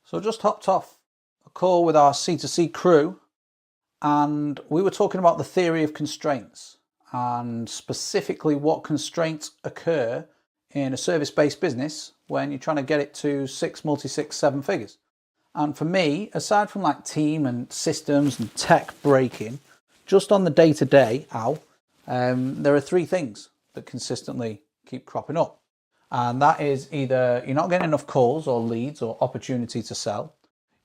So I just hopped off a call with our C2C crew and we were talking about the theory of constraints and specifically what constraints occur in a service-based business when you're trying to get it to multi-six, seven figures. And for me, aside from like team and systems and tech breaking, just on the day-to-day, there are three things that consistently keep cropping up. And that is either you're not getting enough calls or leads or opportunity to sell.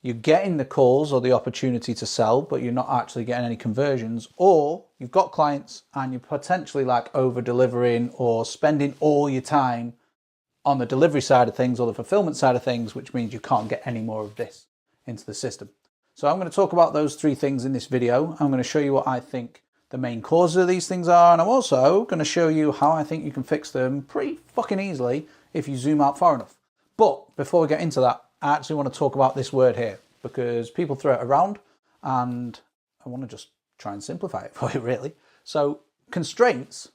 You're getting the calls or the opportunity to sell, but you're not actually getting any conversions, or you've got clients and you're potentially like over delivering or spending all your time on the delivery side of things or the fulfillment side of things, which means you can't get any more of this into the system. So I'm going to talk about those three things in this video. I'm going to show you what I think the main causes of these things are, and I'm also going to show you how I think you can fix them pretty fucking easily if you zoom out far enough. But before we get into that, I actually want to talk about this word here because people throw it around and I want to just try and simplify it for you really. So constraints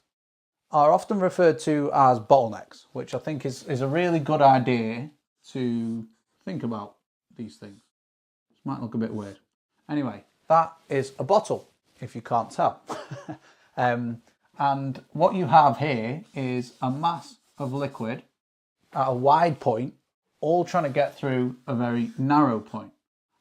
are often referred to as bottlenecks, which I think is a really good idea to think about these things. This might look a bit weird. Anyway, that is a bottle, if you can't tell. And what you have here is a mass of liquid at a wide point, all trying to get through a very narrow point.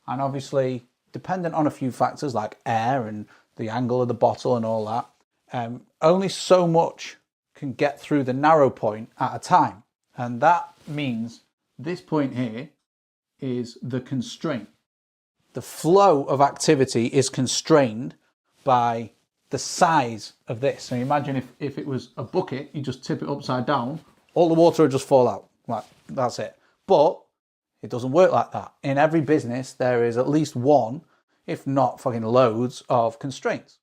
And obviously, dependent on a few factors like air and the angle of the bottle and all that, only so much can get through the narrow point at a time. And that means this point here is the constraint. The flow of activity is constrained by the size of this. So imagine if it was a bucket, you just tip it upside down, all the water would just fall out. Like, that's it. But it doesn't work like that. In every business, there is at least one, if not fucking loads, of constraints.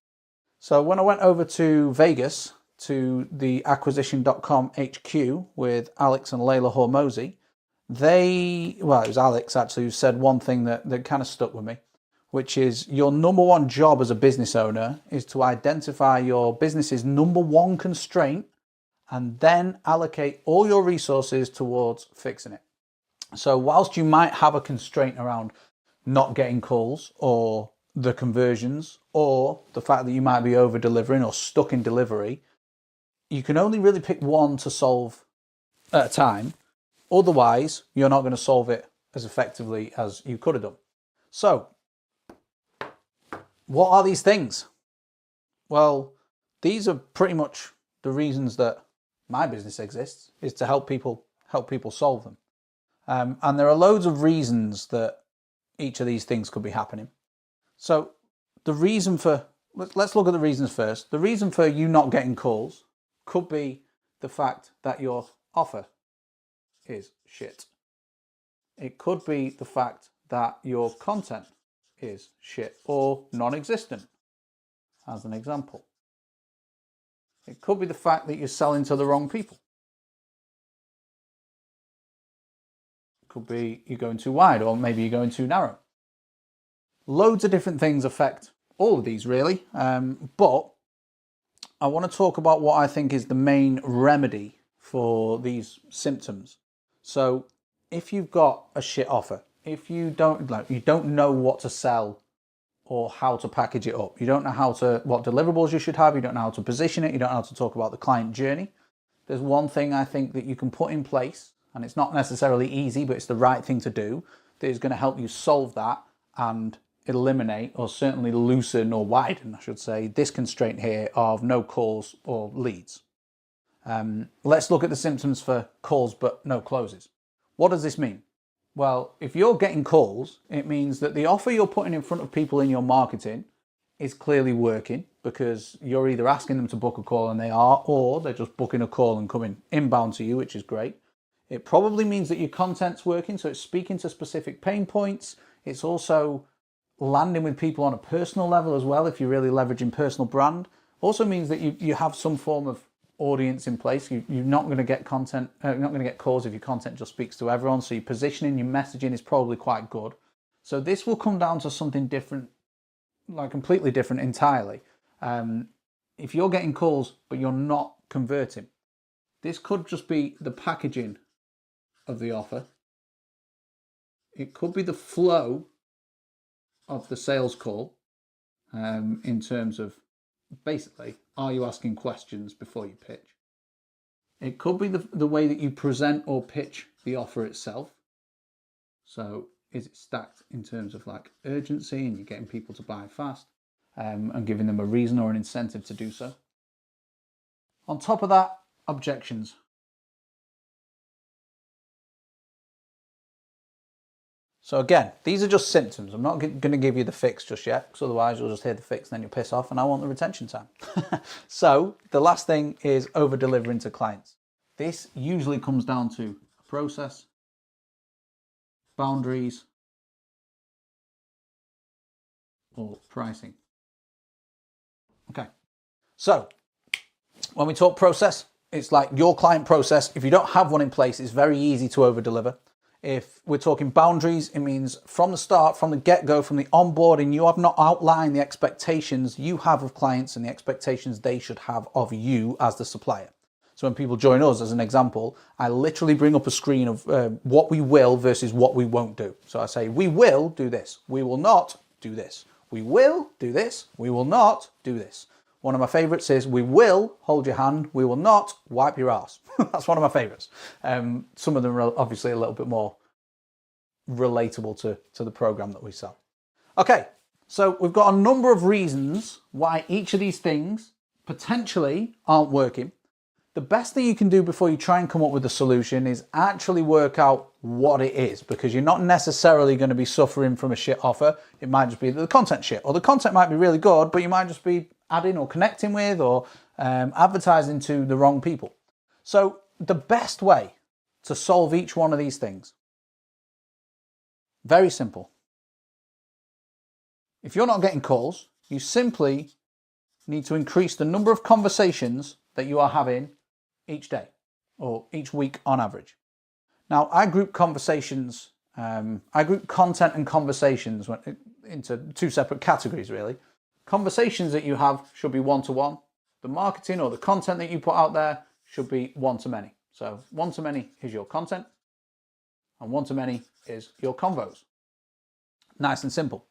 So when I went over to Vegas, to the acquisition.com HQ with Alex and Layla Hormozy, it was Alex actually who said one thing that kind of stuck with me, which is your number one job as a business owner is to identify your business's number one constraint and then allocate all your resources towards fixing it. So whilst you might have a constraint around not getting calls or the conversions or the fact that you might be over delivering or stuck in delivery, you can only really pick one to solve at a time. Otherwise, you're not going to solve it as effectively as you could have done. So, what are these things? Well, these are pretty much the reasons that my business exists, is to help people solve them. And there are loads of reasons that each of these things could be happening. So the reason for, let's look at the reasons first. The reason for you not getting calls could be the fact that your offer is shit. It could be the fact that your content is shit or non-existent, as an example. It could be the fact that you're selling to the wrong people. It could be you're going too wide, or maybe you're going too narrow. Loads of different things affect all of these really, but I want to talk about what I think is the main remedy for these symptoms. So if you've got a shit offer, if you don't know what to sell or how to package it up, you don't know what deliverables you should have, you don't know how to position it, you don't know how to talk about the client journey, there's one thing I think that you can put in place, and it's not necessarily easy, but it's the right thing to do, that is going to help you solve that and eliminate, or certainly loosen or widen, I should say, this constraint here of no calls or leads. Let's look at the symptoms for calls but no closes. What does this mean? Well, if you're getting calls, it means that the offer you're putting in front of people in your marketing is clearly working, because you're either asking them to book a call and they are, or they're just booking a call and coming inbound to you, which is great. It probably means that your content's working, so it's speaking to specific pain points. It's also landing with people on a personal level as well, if you're really leveraging personal brand. Also means that you have some form of audience in place. You're not going to get calls if your content just speaks to everyone. So your positioning, your messaging is probably quite good. So this will come down to something different, like completely different entirely. If you're getting calls but you're not converting, this could just be the packaging of the offer. It could be the flow of the sales call, in terms of basically, are you asking questions before you pitch? It could be the way that you present or pitch the offer itself. So is it stacked in terms of like urgency and you're getting people to buy fast, and giving them a reason or an incentive to do so? On top of that, objections. So again, these are just symptoms. I'm not going to give you the fix just yet, because otherwise you'll just hear the fix and then you'll piss off, and I want the retention time. So the last thing is over-delivering to clients. This usually comes down to a process, boundaries, or pricing. Okay, so when we talk process, it's like your client process. If you don't have one in place, it's very easy to over-deliver. If we're talking boundaries, it means from the start, from the get-go, from the onboarding, you have not outlined the expectations you have of clients and the expectations they should have of you as the supplier. So when people join us, as an example, I literally bring up a screen of what we will versus what we won't do. So I say, we will do this. We will not do this. We will do this. We will not do this. One of my favorites is, we will hold your hand. We will not wipe your ass. That's one of my favorites. Some of them are obviously a little bit more relatable to the program that we sell. Okay, so we've got a number of reasons why each of these things potentially aren't working. The best thing you can do before you try and come up with a solution is actually work out what it is, because you're not necessarily going to be suffering from a shit offer. It might just be that the content shit, or the content might be really good, but you might just be adding or connecting with or advertising to the wrong people. So the best way to solve each one of these things, very simple. If you're not getting calls, you simply need to increase the number of conversations that you are having each day or each week on average. Now, I group conversations, I group content and conversations into two separate categories, really. Conversations that you have should be one-to-one. The marketing or the content that you put out there should be one-to-many. So one-to-many is your content, and one-to-many is your convos. Nice and simple.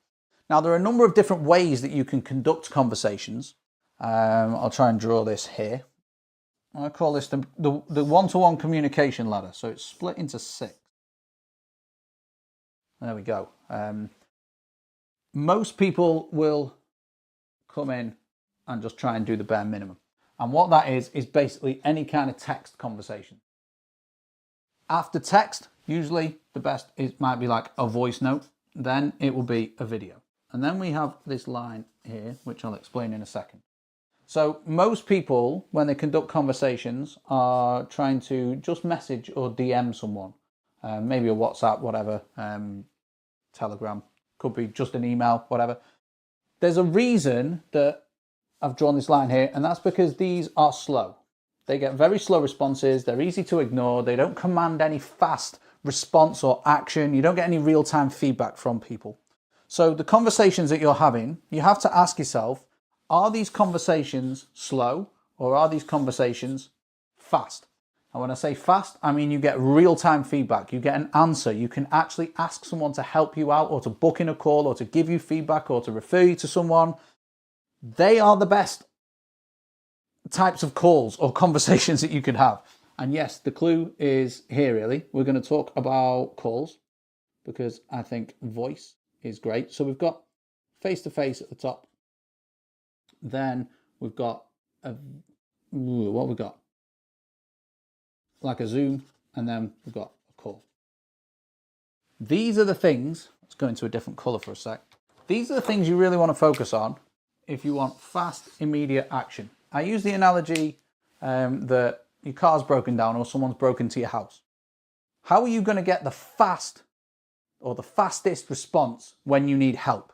Now, there are a number of different ways that you can conduct conversations. I'll try and draw this here. I call this the one-to-one communication ladder. So it's split into 6. There we go. Most people will come in and just try and do the bare minimum. And what that is basically any kind of text conversation. After text, usually the best, it might be like a voice note. Then it will be a video. And then we have this line here, which I'll explain in a second. So most people, when they conduct conversations, are trying to just message or DM someone, maybe a WhatsApp, whatever, Telegram, could be just an email, whatever. There's a reason that I've drawn this line here, and that's because these are slow. They get very slow responses. They're easy to ignore. They don't command any fast response or action. You don't get any real-time feedback from people. So the conversations that you're having, you have to ask yourself, are these conversations slow or are these conversations fast? And when I say fast, I mean you get real-time feedback. You get an answer. You can actually ask someone to help you out or to book in a call or to give you feedback or to refer you to someone. They are the best types of calls or conversations that you could have. And yes, the clue is here really. We're going to talk about calls because I think voice is great. So we've got face-to-face at the top. Then we've got what we've got? Like a Zoom, and then we've got a call. These are the things, let's go into a different color for a sec. These are the things you really want to focus on if you want fast, immediate action. I use the analogy that your car's broken down or someone's broken into your house. How are you going to get the fast or the fastest response when you need help?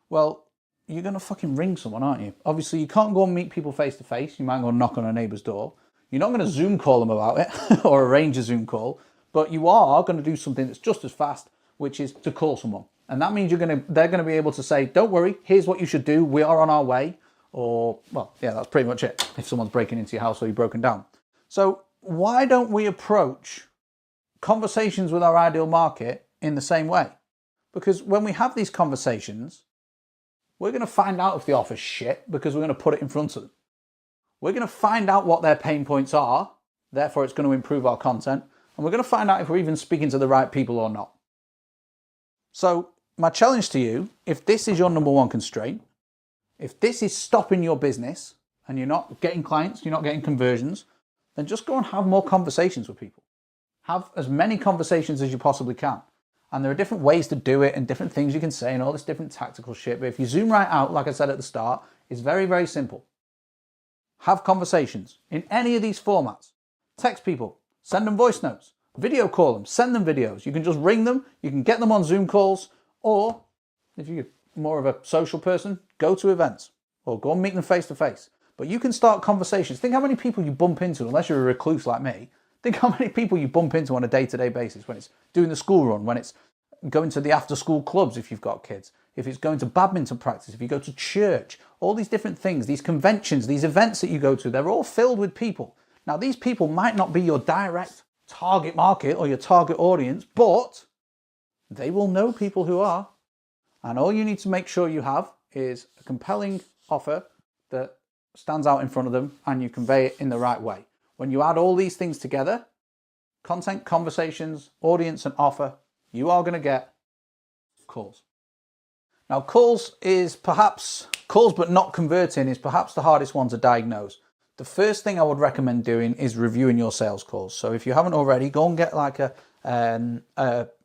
Well, you're going to fucking ring someone, aren't you? Obviously, you can't go and meet people face to face. You might go and knock on a neighbour's door. You're not going to Zoom call them about it or arrange a Zoom call, but you are going to do something that's just as fast, which is to call someone. And that means they're going to be able to say, don't worry, here's what you should do. We are on our way. Or, well, yeah, that's pretty much it. If someone's breaking into your house or you're broken down. So why don't we approach conversations with our ideal market in the same way. Because when we have these conversations, we're going to find out if the offer's shit because we're going to put it in front of them. We're going to find out what their pain points are, therefore it's going to improve our content, and we're going to find out if we're even speaking to the right people or not. So my challenge to you, if this is your number one constraint, if this is stopping your business and you're not getting clients, you're not getting conversions, then just go and have more conversations with people. Have as many conversations as you possibly can. And there are different ways to do it and different things you can say and all this different tactical shit. But if you zoom right out, like I said at the start, it's very, very simple. Have conversations in any of these formats. Text people, send them voice notes, video call them, send them videos. You can just ring them, you can get them on Zoom calls, or if you're more of a social person, go to events or go and meet them face to face. But you can start conversations. Think how many people you bump into, unless you're a recluse like me. Think how many people you bump into on a day-to-day basis when it's doing the school run, when it's going to the after-school clubs if you've got kids, if it's going to badminton practice, if you go to church, all these different things, these conventions, these events that you go to, they're all filled with people. Now, these people might not be your direct target market or your target audience, but they will know people who are. And all you need to make sure you have is a compelling offer that stands out in front of them and you convey it in the right way. When you add all these things together, content, conversations, audience, and offer, you are going to get calls. Now, calls but not converting is perhaps the hardest one to diagnose. The first thing I would recommend doing is reviewing your sales calls. So if you haven't already, go and get like a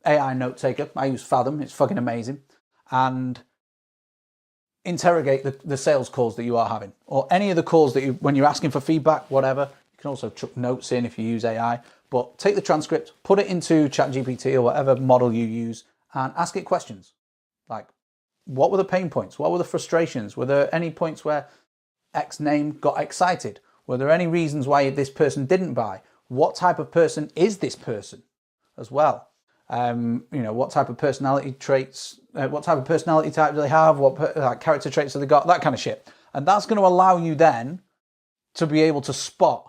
AI note taker. I use Fathom, it's fucking amazing. And interrogate the sales calls that you are having, or any of the calls that when you're asking for feedback, whatever. You can also chuck notes in if you use AI, but take the transcript, put it into ChatGPT or whatever model you use, and ask it questions. Like, what were the pain points? What were the frustrations? Were there any points where X name got excited? Were there any reasons why this person didn't buy? What type of person is this person as well? What type of personality traits, what type of personality type do they have? What character traits have they got? That kind of shit. And that's going to allow you then to be able to spot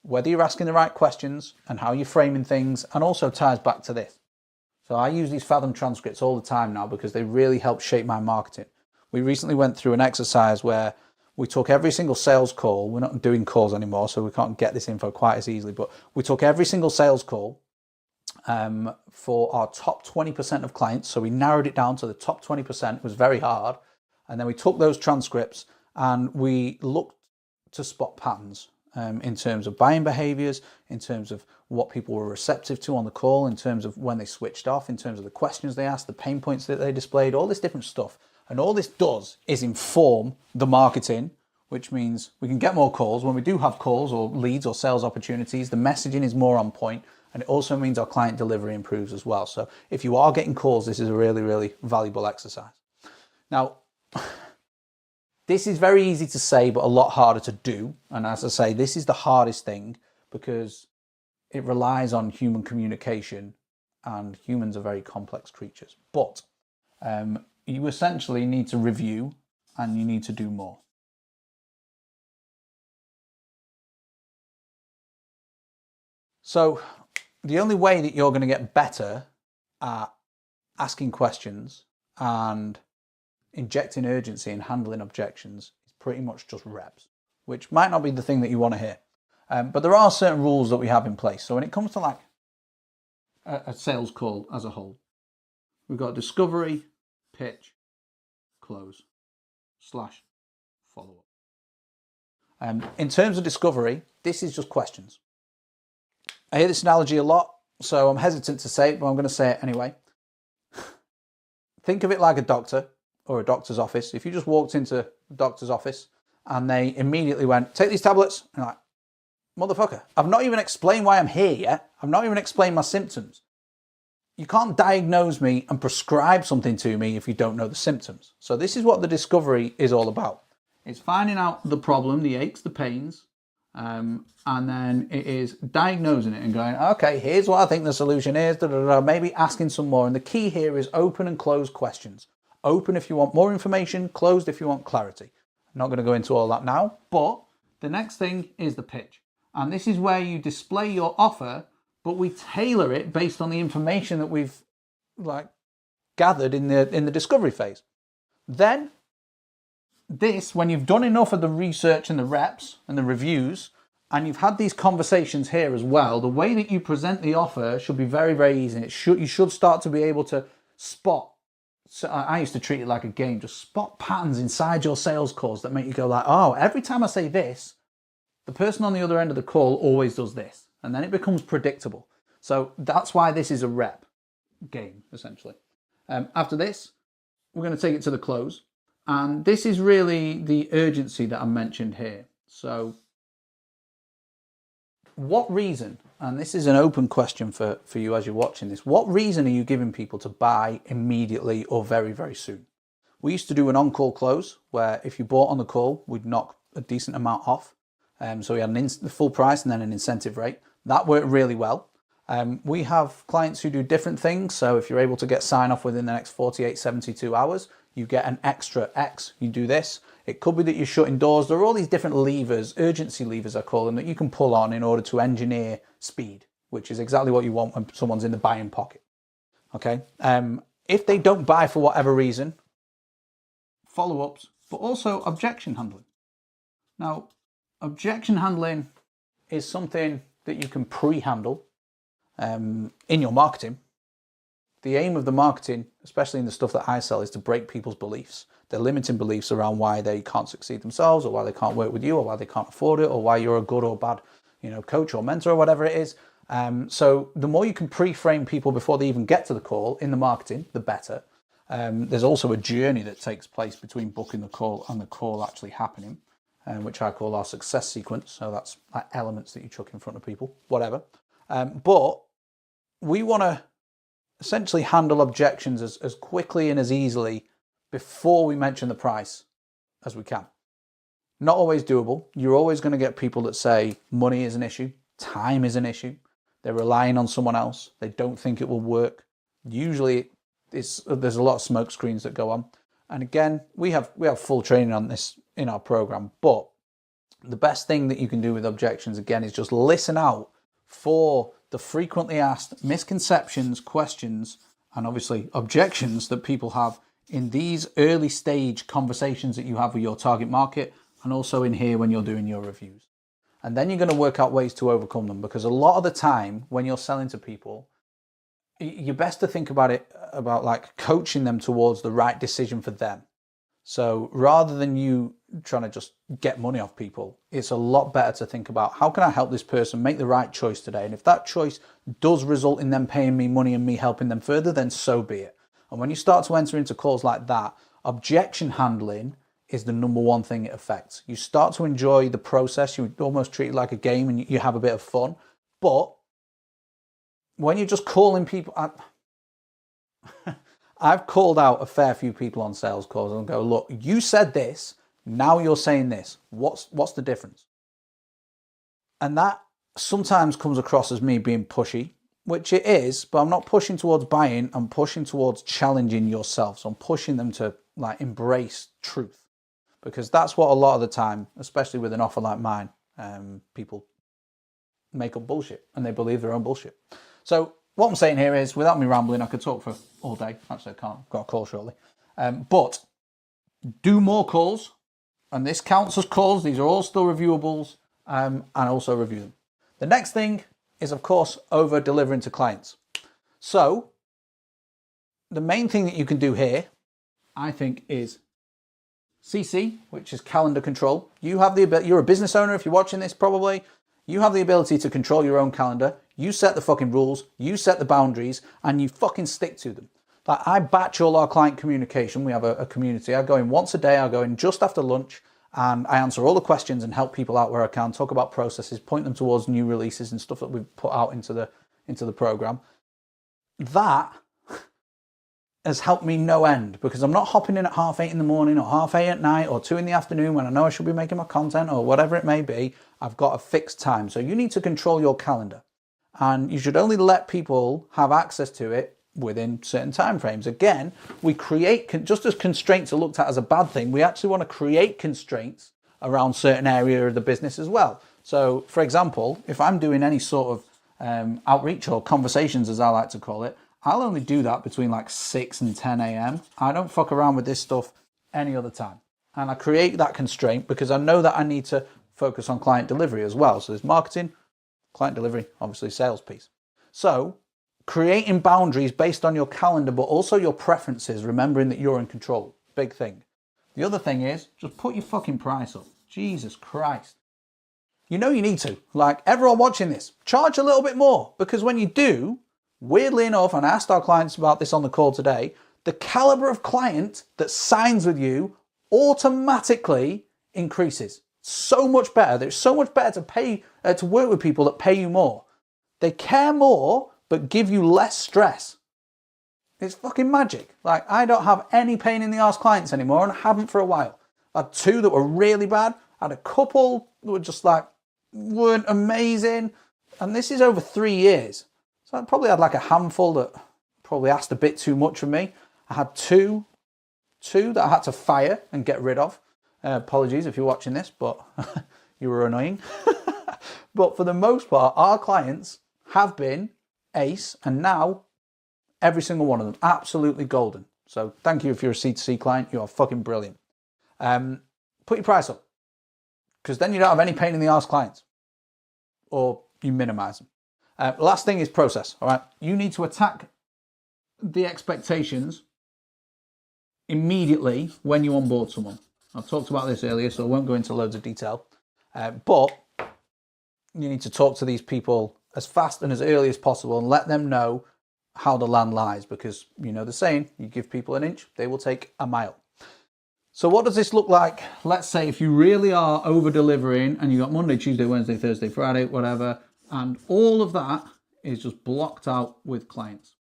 whether you're asking the right questions and how you're framing things, and also ties back to this. So I use these Fathom transcripts all the time now because they really help shape my marketing. We recently went through an exercise where we took every single sales call. We're not doing calls anymore, so we can't get this info quite as easily, but we took every single sales call for our top 20% of clients. So we narrowed it down to the top 20%. It was very hard. And then we took those transcripts and we looked to spot patterns in terms of buying behaviors, in terms of what people were receptive to on the call, in terms of when they switched off, in terms of the questions they asked, the pain points that they displayed, all this different stuff. And all this does is inform the marketing, which means we can get more calls. When we do have calls or leads or sales opportunities, the messaging is more on point. And it also means our client delivery improves as well. So if you are getting calls, this is a really, really valuable exercise. Now, this is very easy to say, but a lot harder to do. And as I say, this is the hardest thing because it relies on human communication and humans are very complex creatures. But you essentially need to review and you need to do more. So the only way that you're going to get better at asking questions and injecting urgency and handling objections is pretty much just reps, which might not be the thing that you want to hear. But there are certain rules that we have in place. So when it comes to like a sales call as a whole, we've got discovery, pitch, close, / follow-up. In terms of discovery, this is just questions. I hear this analogy a lot, so I'm hesitant to say it, but I'm going to say it anyway. Think of it like a doctor or a doctor's office. If you just walked into a doctor's office and they immediately went, take these tablets, and you're like, motherfucker, I've not even explained why I'm here yet. I've not even explained my symptoms. You can't diagnose me and prescribe something to me if you don't know the symptoms. So this is what the discovery is all about. It's finding out the problem, the aches, the pains, and then it is diagnosing it and going, okay, here's what I think the solution is, maybe asking some more. And the key here is open and closed questions. Open if you want more information, closed if you want clarity. I'm not going to go into all that now, but the next thing is the pitch. And this is where you display your offer, but we tailor it based on the information that we've like gathered in the discovery phase. Then this, when you've done enough of the research and the reps and the reviews, and you've had these conversations here as well, the way that you present the offer should be very, very easy. And you should start to be able to spot. So I used to treat it like a game, just spot patterns inside your sales calls that make you go like, oh, every time I say this, the person on the other end of the call always does this. And then it becomes predictable. So that's why this is a rep game, essentially. After this, we're going to take it to the close. And this is really the urgency that I mentioned here. So what reason, and this is an open question for you as you're watching this, what reason are you giving people to buy immediately or very, very soon? We used to do an on-call close where if you bought on the call, we'd knock a decent amount off. So we had the full price and then an incentive rate. That worked really well. We have clients who do different things. So if you're able to get sign off within the next 48, 72 hours, you get an extra X. You do this. It could be that you're shutting doors. There are all these different levers, urgency levers I call them, that you can pull on in order to engineer speed, which is exactly what you want when someone's in the buying pocket. Okay. If they don't buy for whatever reason, follow-ups, but also objection handling. Now, objection handling is something that you can pre-handle in your marketing. The aim of the marketing, especially in the stuff that I sell, is to break people's beliefs. Their limiting beliefs around why they can't succeed themselves, or why they can't work with you, or why they can't afford it, or why you're a good or bad, coach or mentor or whatever it is. So the more you can pre-frame people before they even get to the call in the marketing, the better. There's also a journey that takes place between booking the call and the call actually happening, which I call our success sequence. So that's like elements that you chuck in front of people, whatever. But we want to essentially handle objections as quickly and as easily before we mention the price as we can. Not always doable. You're always going to get people that say money is an issue, time is an issue, they're relying on someone else, they don't think it will work. Usually there's a lot of smoke screens that go on. And again, we have full training on this in our program, but the best thing that you can do with objections, again, is just listen out for the frequently asked misconceptions, questions, and obviously objections that people have in these early stage conversations that you have with your target market, and also in here when you're doing your reviews. And then you're going to work out ways to overcome them, because a lot of the time when you're selling to people, you're best to think about it about like coaching them towards the right decision for them. So rather than you trying to just get money off people, it's a lot better to think about how can I help this person make the right choice today? And if that choice does result in them paying me money and me helping them further, then so be it. And when you start to enter into calls like that, objection handling is the number one thing it affects. You start to enjoy the process. You almost treat it like a game and you have a bit of fun. But when you're just calling people, I've called out a fair few people on sales calls and go, look, you said this, now you're saying this. What's the difference? And that sometimes comes across as me being pushy, which it is, but I'm not pushing towards buying, I'm pushing towards challenging yourself. So I'm pushing them to like embrace truth, because that's what a lot of the time, especially with an offer like mine, people make up bullshit and they believe their own bullshit. So what I'm saying here is, without me rambling, I could talk for all day. Actually, I can't. I've got a call shortly. But do more calls, and this counts as calls. These are all still reviewables, and also review them. The next thing is, of course, over-delivering to clients. So the main thing that you can do here, I think, is CC, which is calendar control. You have the ability, you're a business owner if you're watching this probably, you have the ability to control your own calendar. You set the fucking rules, you set the boundaries, and you fucking stick to them. Like, I batch all our client communication. We have a community. I go in once a day, I go in just after lunch, and I answer all the questions and help people out where I can, talk about processes, point them towards new releases and stuff that we've put out into the program. That has helped me no end, because I'm not hopping in at 8:30 in the morning or 8:30 at night or 2 in the afternoon when I know I should be making my content or whatever it may be. I've got a fixed time. So you need to control your calendar, and you should only let people have access to it within certain time frames. Again, we create, just as constraints are looked at as a bad thing, we actually want to create constraints around certain area of the business as well. So for example, if I'm doing any sort of outreach or conversations, as I like to call it, I'll only do that between like 6 and 10 a.m. I don't fuck around with this stuff any other time. And I create that constraint because I know that I need to focus on client delivery as well. So there's marketing, client delivery, obviously sales piece. So creating boundaries based on your calendar, but also your preferences, remembering that you're in control. Big thing. The other thing is just put your fucking price up. Jesus Christ. You know you need to. Like everyone watching this, charge a little bit more, because when you do, weirdly enough, and I asked our clients about this on the call today, the caliber of client that signs with you automatically increases. So much better. It's so much better to pay to work with people that pay you more. They care more, but give you less stress. It's fucking magic. Like, I don't have any pain in the arse clients anymore, and I haven't for a while. I had 2 that were really bad. I had a couple that were just like, weren't amazing. And this is over 3 years. So I probably had like a handful that probably asked a bit too much from me. I had two that I had to fire and get rid of. Apologies if you're watching this, but you were annoying. But for the most part, our clients have been ace, and now every single one of them absolutely golden. So thank you if you're a C2C client. You are fucking brilliant. Put your price up, because then you don't have any pain in the arse clients, or you minimize them. Last thing is process. All right, you need to attack the expectations immediately when you onboard someone. I've talked about this earlier, so I won't go into loads of detail. But you need to talk to these people as fast and as early as possible and let them know how the land lies, because you know the saying, you give people an inch, they will take a mile. So what does this look like? Let's say if you really are over delivering and you got Monday, Tuesday, Wednesday, Thursday, Friday, whatever, and all of that is just blocked out with clients.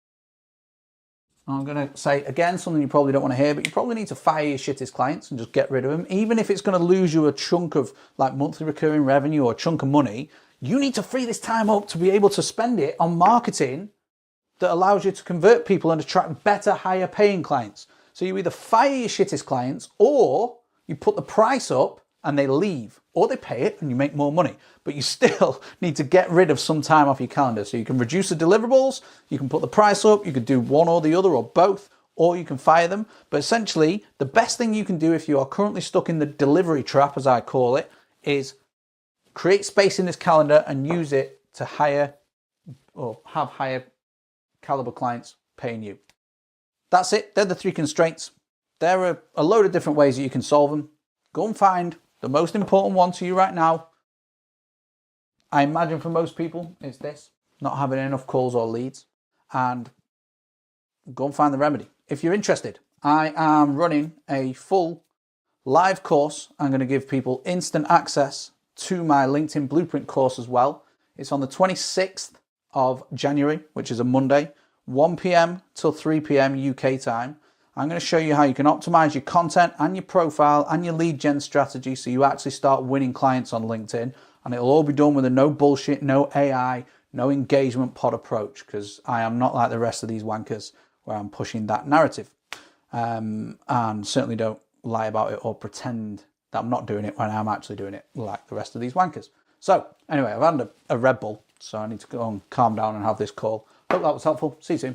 I'm going to say, again, something you probably don't want to hear, but you probably need to fire your shittest clients and just get rid of them. Even if it's going to lose you a chunk of like monthly recurring revenue or a chunk of money, you need to free this time up to be able to spend it on marketing that allows you to convert people and attract better, higher paying clients. So you either fire your shittest clients, or you put the price up and they leave, or they pay it and you make more money. But you still need to get rid of some time off your calendar. So you can reduce the deliverables, you can put the price up, you could do one or the other or both, or you can fire them. But essentially, the best thing you can do if you are currently stuck in the delivery trap, as I call it, is create space in this calendar and use it to hire or have higher caliber clients paying you. That's it. They're the 3 constraints. There are a load of different ways that you can solve them. Go and find the most important one to you right now. I imagine for most people it's this, not having enough calls or leads, and go and find the remedy. If you're interested, I am running a full live course. I'm going to give people instant access to my LinkedIn Blueprint course as well. It's on the 26th of January, which is a Monday, 1 p.m. till 3 p.m. UK time. I'm going to show you how you can optimize your content and your profile and your lead gen strategy so you actually start winning clients on LinkedIn. And it'll all be done with a no bullshit, no AI, no engagement pod approach, because I am not like the rest of these wankers where I'm pushing that narrative. And certainly don't lie about it or pretend that I'm not doing it when I'm actually doing it like the rest of these wankers. So anyway, I've had a Red Bull, so I need to go and calm down and have this call. Hope that was helpful. See you soon.